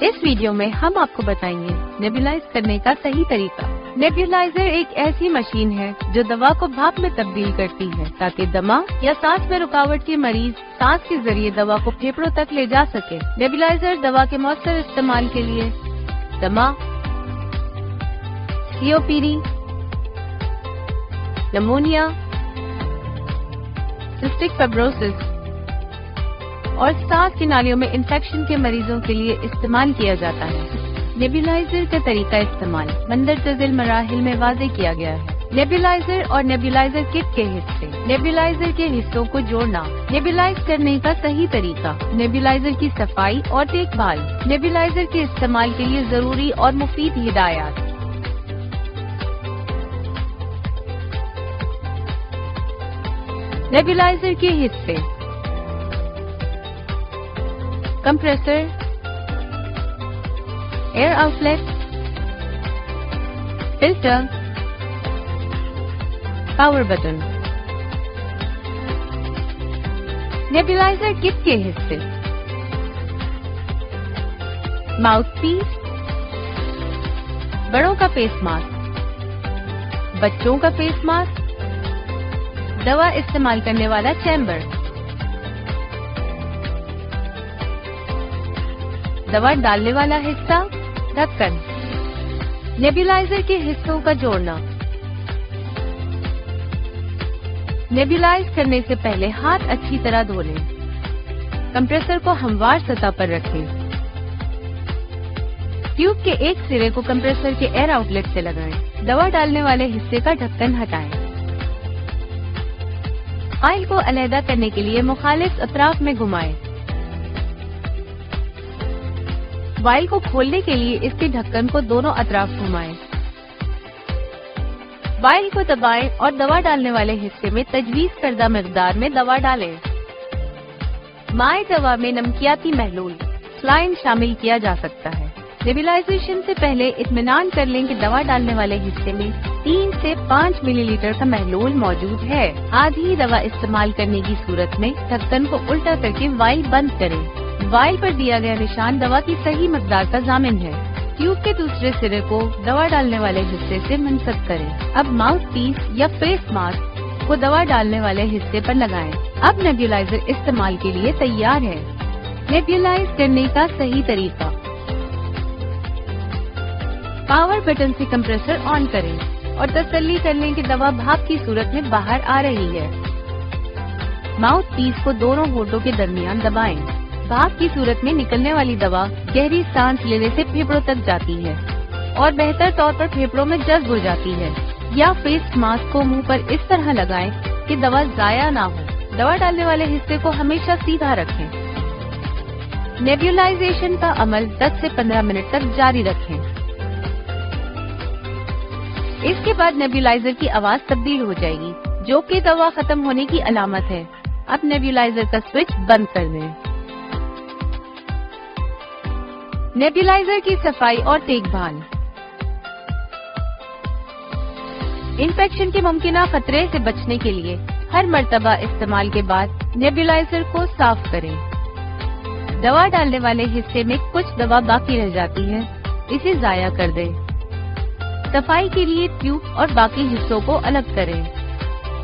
اس video میں ہم آپ کو بتائیں گے نیبولائز کرنے کا صحیح طریقہ۔ نیبولائزر ایک ایسی مشین ہے جو دوا کو بھاپ میں تبدیل کرتی ہے تاکہ دمہ یا سانس میں رکاوٹ کے مریض سانس کے ذریعے دوا کو پھیپھڑوں تک لے جا سکے۔ نیبولائزر دوا کے مؤثر استعمال کے لیے دمہ، COPD، نمونیا، سسٹک فائبروسس اور سانس کی نالیوں میں انفیکشن کے مریضوں کے لیے استعمال کیا جاتا ہے۔ نیبولائزر کا طریقہ استعمال مندرجہ ذیل مراحل میں واضح کیا گیا ہے۔ نیبولائزر اور نیبولائزر کٹ کے حصے، نیبولائزر کے حصوں کو جوڑنا، نیبولائز کرنے کا صحیح طریقہ، نیبولائزر کی صفائی اور دیکھ بھال، نیبولائزر کے استعمال کے لیے ضروری اور مفید ہدایات۔ نیبولائزر کے حصے: compressor, air outlet, filter, power button. Nebulizer kit کے حصے: ماؤتھ پیس، بڑوں کا فیس ماسک، بچوں کا فیس ماسک، دوا استعمال کرنے والا چیمبر، دوا ڈالنے والا حصہ، ڈھکن۔ نیبولائزر کے حصوں کا جوڑنا: نیبولائز کرنے سے پہلے ہاتھ اچھی طرح دھو لیں۔ کمپریسر کو ہموار سطح پر رکھیں۔ ٹیوب کے ایک سرے کو کمپریسر کے ایئر آؤٹ لیٹ سے لگائیں۔ دوا ڈالنے والے حصے کا ڈھکن ہٹائیں۔ فائل کو علیحدہ کرنے کے لیے مخالف اطراف میں گھمائیں۔ وائل کو کھولنے کے لیے اس کے ڈھکن کو دونوں اطراف گھمائیں۔ وائل کو دبائیں اور دوا ڈالنے والے حصے میں تجویز کردہ مقدار میں دوا ڈالیں۔ مائع دوا میں نمکیاتی محلول سلائن شامل کیا جا سکتا ہے۔ نیبولائزیشن سے پہلے اطمینان کر لیں کہ دوا ڈالنے والے حصے میں 3 سے 5 ملی لیٹر کا محلول موجود ہے۔ آدھی دوا استعمال کرنے کی صورت میں ڈھکن کو الٹا کر کے وائل بند کریں۔ وائل پر دیا گیا نشان دوا کی صحیح مقدار کا ضامن ہے۔ ٹیوب کے دوسرے سرے کو دوا ڈالنے والے حصے سے منسلک کریں۔ اب ماؤتھ پیس یا فیس ماسک کو دوا ڈالنے والے حصے پر لگائیں۔ اب نیبولائزر استعمال کے لیے تیار ہے۔ نیبولائز کرنے کا صحیح طریقہ: پاور بٹن سے کمپریسر آن کریں اور تسلی کر لیں کہ دوا بھاپ کی صورت میں باہر آ رہی ہے۔ ماؤتھ پیس کو دونوں ہونٹوں کے درمیان دبائیں۔ بھاپ کی صورت میں نکلنے والی دوا گہری سانس لینے سے پھیپھڑوں تک جاتی ہے اور بہتر طور پر پھیپھڑوں میں جذب ہو جاتی ہے۔ یا فیس ماسک کو منہ پر اس طرح لگائیں کہ دوا ضائع نہ ہو۔ دوا ڈالنے والے حصے کو ہمیشہ سیدھا رکھیں۔ نیبولائزیشن کا عمل 10 سے 15 منٹ تک جاری رکھیں۔ اس کے بعد نیبولائزر کی آواز تبدیل ہو جائے گی جو کہ دوا ختم ہونے کی علامت ہے۔ اب نیبولائزر کا سوئچ بند کر دیں۔ نیبولائزر کی صفائی اور دیکھ بھال: انفیکشن کے ممکنہ خطرے سے بچنے کے لیے ہر مرتبہ استعمال کے بعد نیبولائزر کو صاف کریں۔ دوا ڈالنے والے حصے میں کچھ دوا باقی رہ جاتی ہے، اسے ضائع کر دیں۔ صفائی کے لیے ٹیوب اور باقی حصوں کو الگ کریں۔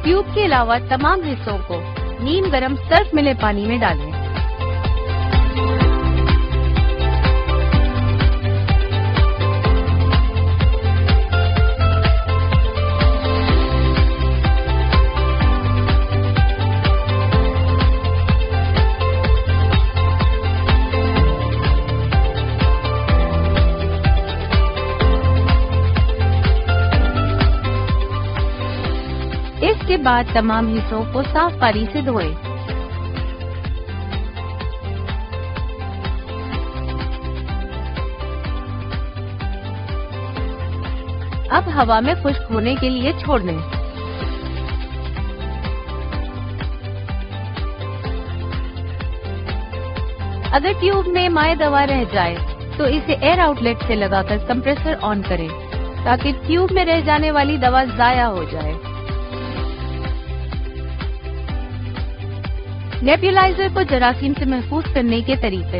ٹیوب کے علاوہ تمام حصوں کو نیم گرم صرف ملے پانی میں ڈالیں۔ اس کے بعد تمام حصوں کو صاف پانی سے دھوئیں۔ اب ہوا میں خشک ہونے کے لیے چھوڑ دیں۔ اگر ٹیوب میں مائع دوا رہ جائے تو اسے ایئر آؤٹ لیٹ سے لگا کر کمپریسر آن کریں تاکہ ٹیوب میں رہ جانے والی دوا ضائع ہو جائے۔ نیبولائزر کو جراثیم سے محفوظ کرنے کے طریقے: